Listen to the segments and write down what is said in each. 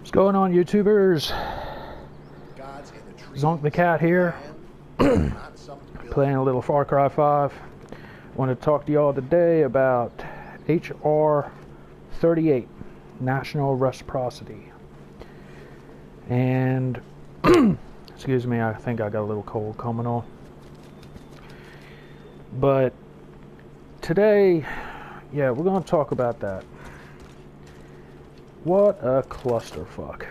What's going on, YouTubers? Zonk the Cat here, playing a little Far Cry 5. I want to talk to y'all today about HR 38, National Reciprocity. And, excuse me, I think I got a little cold coming on. But today, yeah, we're going to talk about that. What a clusterfuck.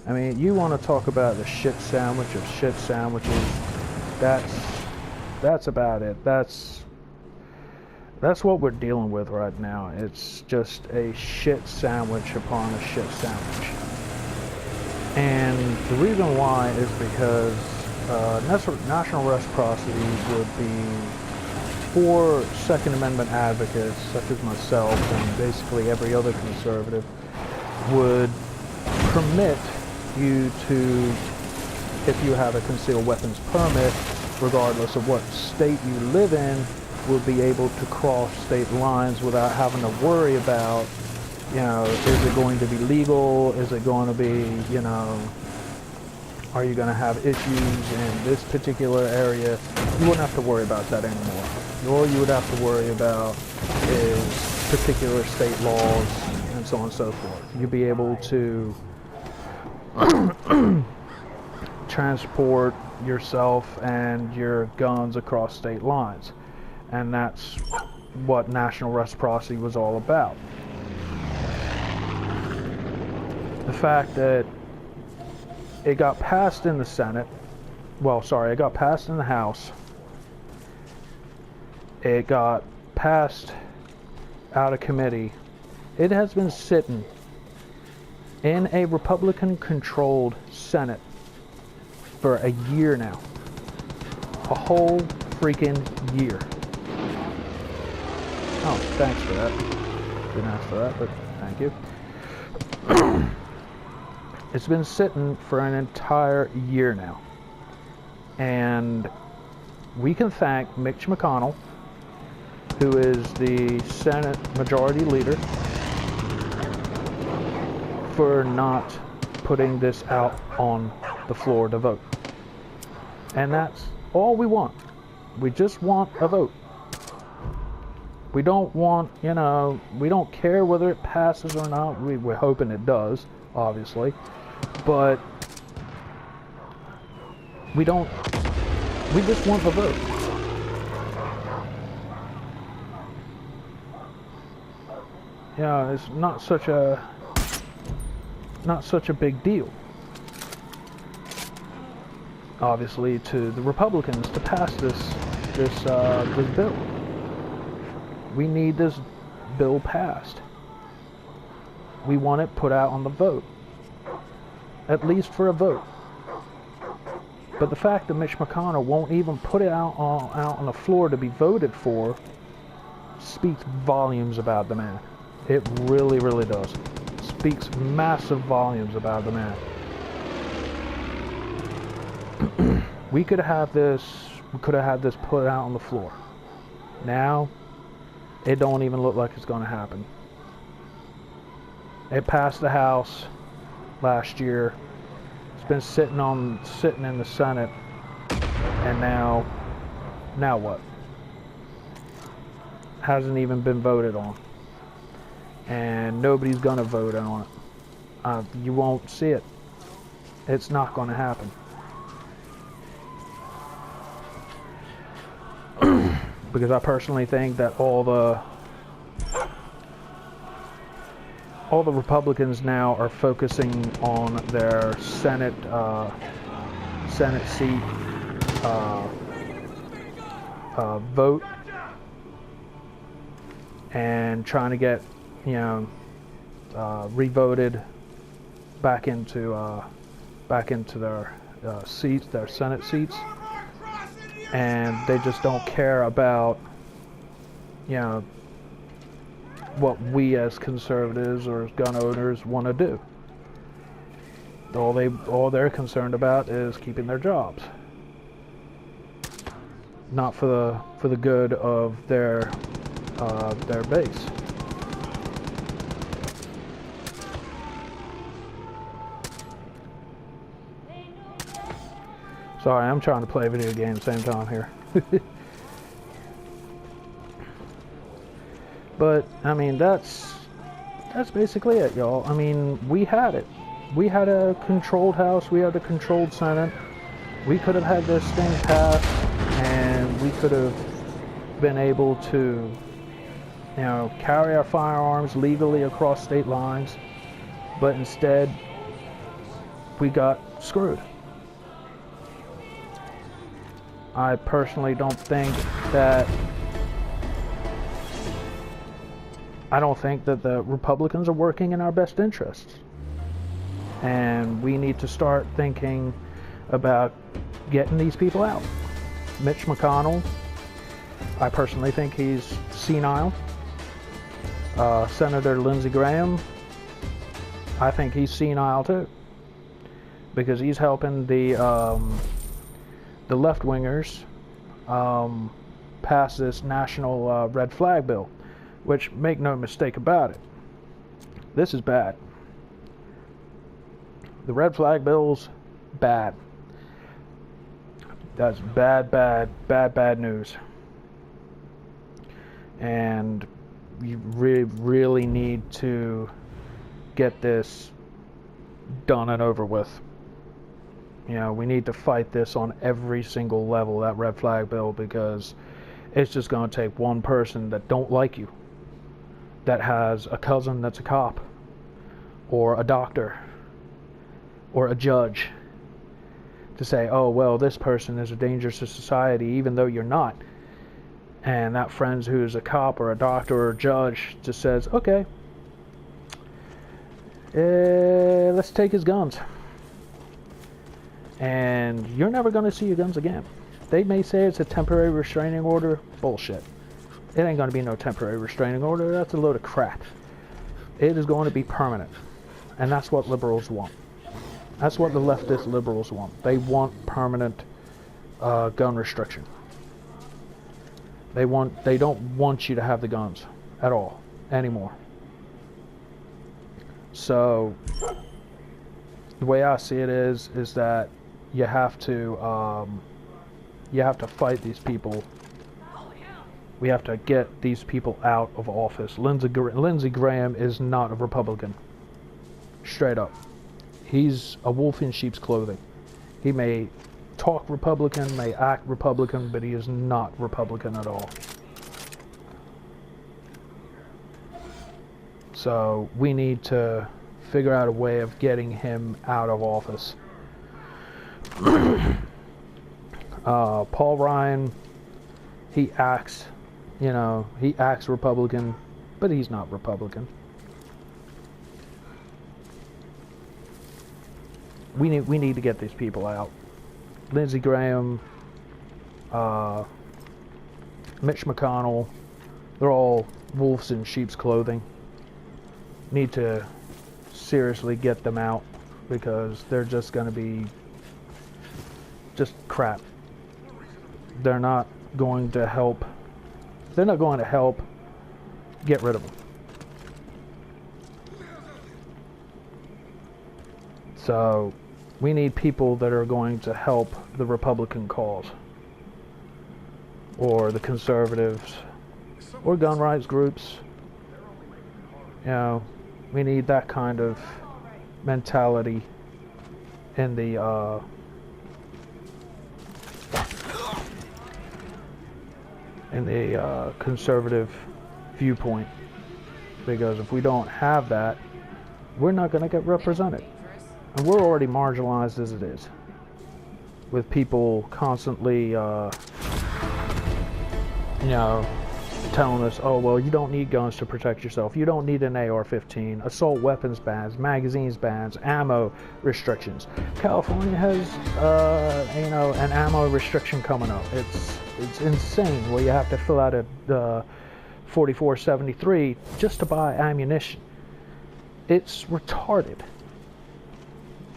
I mean, you want to talk about the shit sandwich of shit sandwiches. That's about it. That's what we're dealing with right now. It's just a shit sandwich upon a shit sandwich. And the reason why is because national reciprocity would be for Second Amendment advocates such as myself and basically every other conservative would permit you to, if you have a concealed weapons permit, regardless of what state you live in, will be able to cross state lines without having to worry about, you know, is it going to be legal? Is it going to be, you know, are you going to have issues in this particular area? You wouldn't have to worry about that anymore. All you would have to worry about is particular state laws and so on and so forth. You'd be able to transport yourself and your guns across state lines. And that's what national reciprocity was all about. The fact that it got passed in the Senate, it got passed in the House, it got passed out of committee, it has been sitting in a Republican-controlled Senate for a year now. A whole freaking year. Oh, thanks for that. Didn't ask for that, but thank you. It's been sitting for an entire year now. And we can thank Mitch McConnell, who is the Senate Majority Leader, for not putting this out on the floor to vote. And that's all we want. We just want a vote. We don't want, you know, we don't care whether it passes or not. We're hoping it does, obviously. But we just want a vote. Yeah, it's not such a big deal, obviously, to the Republicans to pass this bill. We need this bill passed. We want it put out on the vote, at least for a vote. But the fact that Mitch McConnell won't even put it out on the floor to be voted for speaks volumes about the man. It really, really does. Speaks massive volumes about the man. We could have had this put out on the floor. Now, it don't even look like it's going to happen. It passed the House last year. It's been sitting in the Senate, and now what? Hasn't even been voted on. And nobody's gonna vote on it. You won't see it. It's not gonna happen. Because I personally think that all the Republicans now are focusing on their Senate seat vote and trying to get, you know, revoted back into their seats, their Senate seats, and they just don't care about, you know, what we as conservatives or as gun owners want to do. All they're concerned about is keeping their jobs, not for the good of their base. Sorry, I'm trying to play a video game at the same time here. But, I mean, that's basically it, y'all. I mean, we had it. We had a controlled House. We had a controlled Senate. We could have had this thing passed, and we could have been able to, you know, carry our firearms legally across state lines. But instead, we got screwed. I personally don't think that the Republicans are working in our best interests. And we need to start thinking about getting these people out. Mitch McConnell, I personally think he's senile. Senator Lindsey Graham, I think he's senile too. Because he's helping the left-wingers pass this national red flag bill. Which, make no mistake about it, this is bad. The red flag bill's bad. That's bad news. And you really need to get this done and over with. You know, we need to fight this on every single level, that red flag bill, because it's just going to take one person that don't like you, that has a cousin that's a cop, or a doctor, or a judge, to say, oh, well, this person is a danger to society, even though you're not. And that friend who's a cop, or a doctor, or a judge, just says, okay, let's take his guns. And you're never going to see your guns again. They may say it's a temporary restraining order. Bullshit. It ain't going to be no temporary restraining order. That's a load of crap. It is going to be permanent. And that's what liberals want. That's what the leftist liberals want. They want permanent gun restriction. They don't want you to have the guns at all anymore. So the way I see it is that you have to fight these people. We have to get these people out of office. Lindsey Graham is not a Republican. Straight up. He's a wolf in sheep's clothing. He may talk Republican, may act Republican, but he is not Republican at all. So we need to figure out a way of getting him out of office. Paul Ryan, he acts Republican, but he's not Republican. We need to get these people out. Lindsey Graham, Mitch McConnell, they're all wolves in sheep's clothing. Need to seriously get them out, because they're just going to be just crap. They're not going to help. They're not going to help get rid of them. So we need people that are going to help the Republican cause, or the conservatives, or gun rights groups. You know, we need that kind of mentality in the conservative viewpoint, because if we don't have that, we're not going to get represented. And we're already marginalized as it is, with people constantly telling us, oh, well, you don't need guns to protect yourself. You don't need an AR-15, assault weapons bans, magazines bans, ammo restrictions. California has, an ammo restriction coming up. It's insane, where you have to fill out a 4473 just to buy ammunition. It's retarded.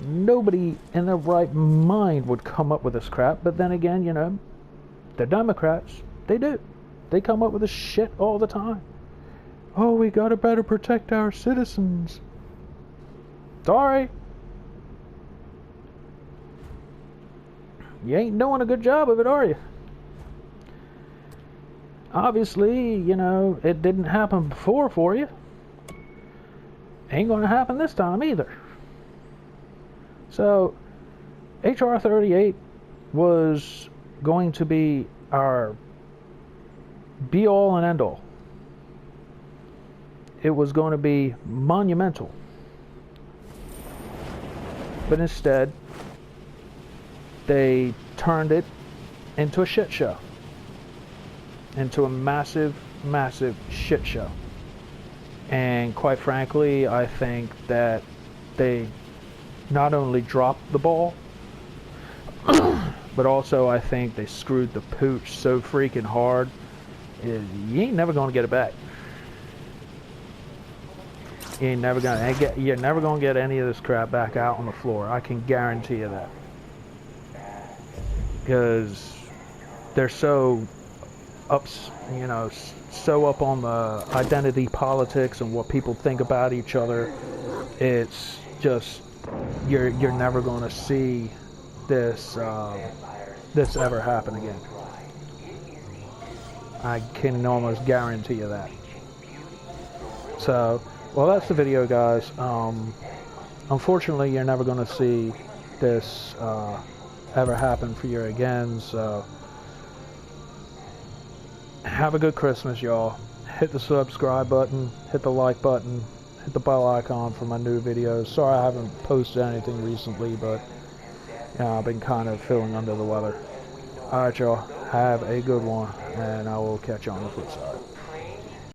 Nobody in their right mind would come up with this crap, but then again, they're Democrats. They do. They come up with this shit all the time. Oh, we gotta better protect our citizens. Sorry. you ain't doing a good job of it, are you? Obviously, you know, it didn't happen before for you. Ain't going to happen this time either. So, H.R. 38 was going to be our be-all and end-all. It was going to be monumental. But instead, they turned it into a shit show. Into a massive, massive shit show. And quite frankly, I think that they not only dropped the ball, but also I think they screwed the pooch so freaking hard, you ain't never going to get it back. You're never gonna get any of this crap back out on the floor. I can guarantee you that, because they're so so up on the identity politics and what people think about each other. It's just you're never gonna see this this ever happen again. I can almost guarantee you that. So. Well, that's the video, guys. Unfortunately, you're never going to see this ever happen for you again, so have a good Christmas, y'all. Hit the subscribe button, hit the like button, hit the bell icon for my new videos. Sorry I haven't posted anything recently, but I've been kind of feeling under the weather. Alright, y'all. Have a good one, and I will catch you on the flip side.